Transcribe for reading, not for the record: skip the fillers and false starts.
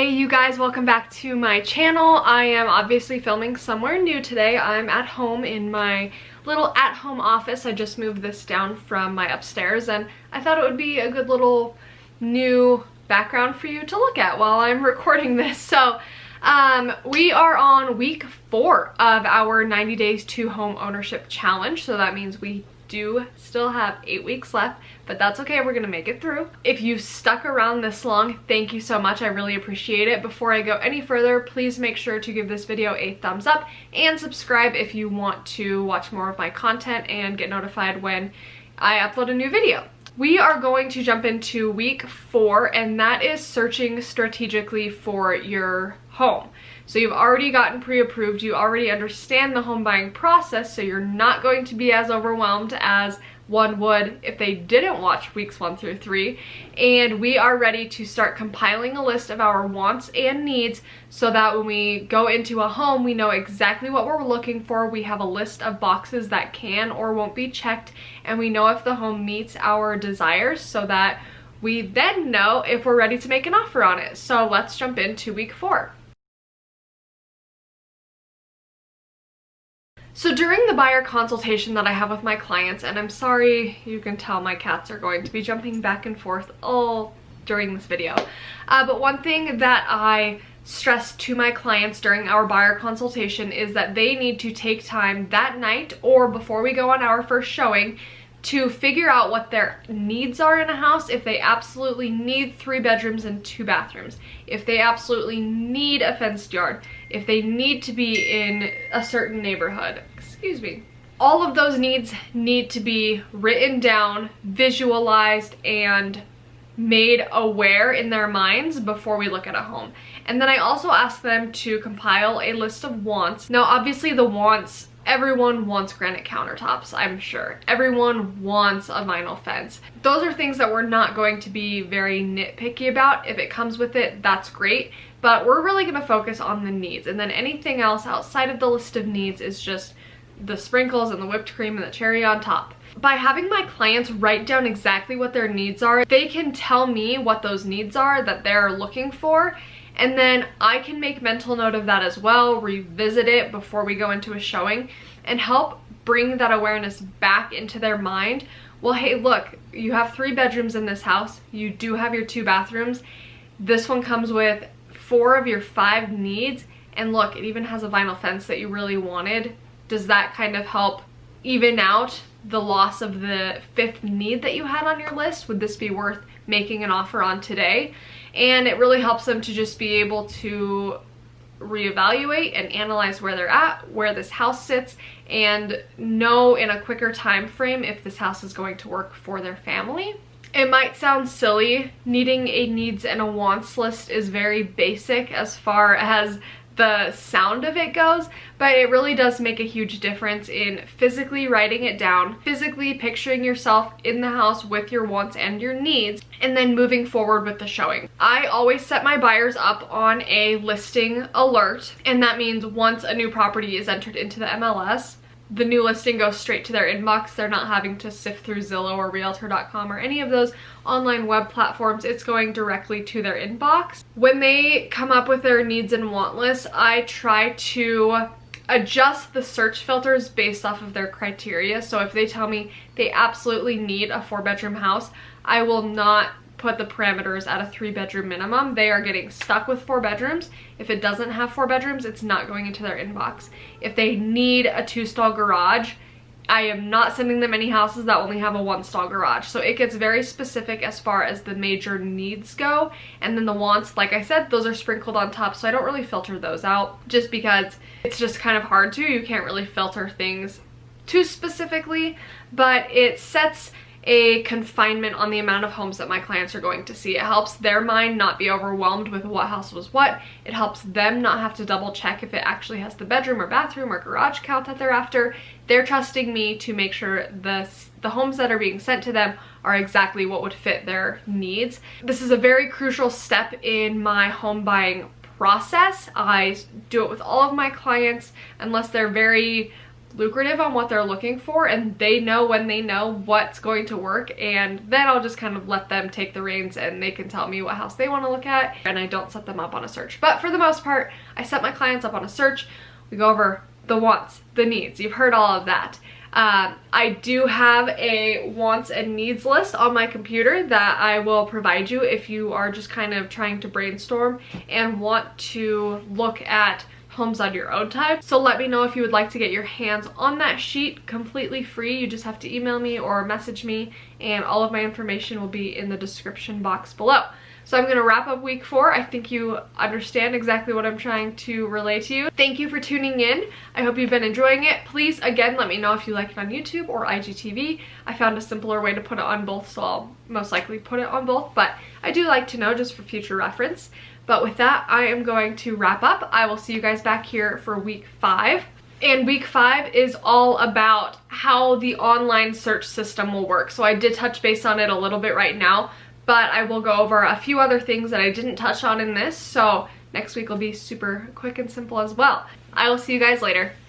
Hey you guys, welcome back to my channel. I am obviously filming somewhere new today. I'm at home in my little at-home office. I just moved this down from my upstairs and I thought it would be a good little new background for you to look at while I'm recording this. So we are on week 4 of our 90 days to home ownership challenge. So that means we do still have 8 weeks left, but that's okay, we're gonna make it through. If you've stuck around this long, thank you so much, I really appreciate it. Before I go any further, please make sure to give this video a thumbs up and subscribe if you want to watch more of my content and get notified when I upload a new video. We are going to jump into week 4, and that is searching strategically for your home. So you've already gotten pre-approved, you already understand the home buying process, so you're not going to be as overwhelmed as one would if they didn't watch weeks 1 through 3. And we are ready to start compiling a list of our wants and needs so that when we go into a home, we know exactly what we're looking for. We have a list of boxes that can or won't be checked, and we know if the home meets our desires so that we then know if we're ready to make an offer on it. So let's jump into week 4. So during the buyer consultation that I have with my clients, and I'm sorry, you can tell my cats are going to be jumping back and forth all during this video, but one thing that I stress to my clients during our buyer consultation is that they need to take time that night or before we go on our first showing to figure out what their needs are in a house. If they absolutely need 3 bedrooms and 2 bathrooms, if they absolutely need a fenced yard, if they need to be in a certain neighborhood, excuse me. All of those needs need to be written down, visualized, and made aware in their minds before we look at a home. And then I also ask them to compile a list of wants. Now obviously the wants, everyone wants granite countertops, I'm sure. Everyone wants a vinyl fence. Those are things that we're not going to be very nitpicky about. If it comes with it, that's great. But we're really gonna focus on the needs. And then anything else outside of the list of needs is just the sprinkles and the whipped cream and the cherry on top. By having my clients write down exactly what their needs are, they can tell me what those needs are that they're looking for, and then I can make mental note of that as well, revisit it before we go into a showing, and help bring that awareness back into their mind. Well, hey, look, you have 3 bedrooms in this house, you do have your 2 bathrooms, this one comes with 4 of your 5 needs, and look, it even has a vinyl fence that you really wanted. Does that kind of help even out the loss of the 5th need that you had on your list? Would this be worth making an offer on today? And it really helps them to just be able to reevaluate and analyze where they're at, where this house sits, and know in a quicker time frame if this house is going to work for their family. It might sound silly, needing a needs and a wants list is very basic as far as the sound of it goes, but it really does make a huge difference in physically writing it down, physically picturing yourself in the house with your wants and your needs, and then moving forward with the showing. I always set my buyers up on a listing alert, and that means once a new property is entered into the MLS, the new listing goes straight to their inbox. They're not having to sift through Zillow or Realtor.com or any of those online web platforms. It's going directly to their inbox. When they come up with their needs and want lists, I try to adjust the search filters based off of their criteria. So if they tell me they absolutely need a 4-bedroom house, I will not put the parameters at a 3-bedroom minimum. They are getting stuck with 4 bedrooms. If it doesn't have 4 bedrooms, it's not going into their inbox. If they need a 2-stall garage, I am not sending them any houses that only have a 1-stall garage. So it gets very specific as far as the major needs go. And then the wants, like I said, those are sprinkled on top, so I don't really filter those out just because it's just kind of hard to. You can't really filter things too specifically, but it sets a confinement on the amount of homes that my clients are going to see. It helps their mind not be overwhelmed with what house was what. It helps them not have to double check if it actually has the bedroom or bathroom or garage count that they're after. They're trusting me to make sure the homes that are being sent to them are exactly what would fit their needs. This is a very crucial step in my home buying process. I do it with all of my clients unless they're very lucrative on what they're looking for, and they know when they know what's going to work, and then I'll just kind of let them take the reins and they can tell me what house they want to look at, and I don't set them up on a search. But for the most part, I set my clients up on a search. We go over the wants, the needs. You've heard all of that. I do have a wants and needs list on my computer that I will provide you if you are just kind of trying to brainstorm and want to look at homes on your own time. So let me know if you would like to get your hands on that sheet completely free. You just have to email me or message me, and all of my information will be in the description box below. So I'm going to wrap up week 4. I think you understand exactly what I'm trying to relay to you. Thank you for tuning in. I hope you've been enjoying it. Please, again, let me know if you like it on YouTube or IGTV. I found a simpler way to put it on both, so I'll most likely put it on both, but I do like to know just for future reference. But with that, I am going to wrap up. I will see you guys back here for week 5. And week 5 is all about how the online search system will work. So I did touch base on it a little bit right now, but I will go over a few other things that I didn't touch on in this. So next week will be super quick and simple as well. I will see you guys later.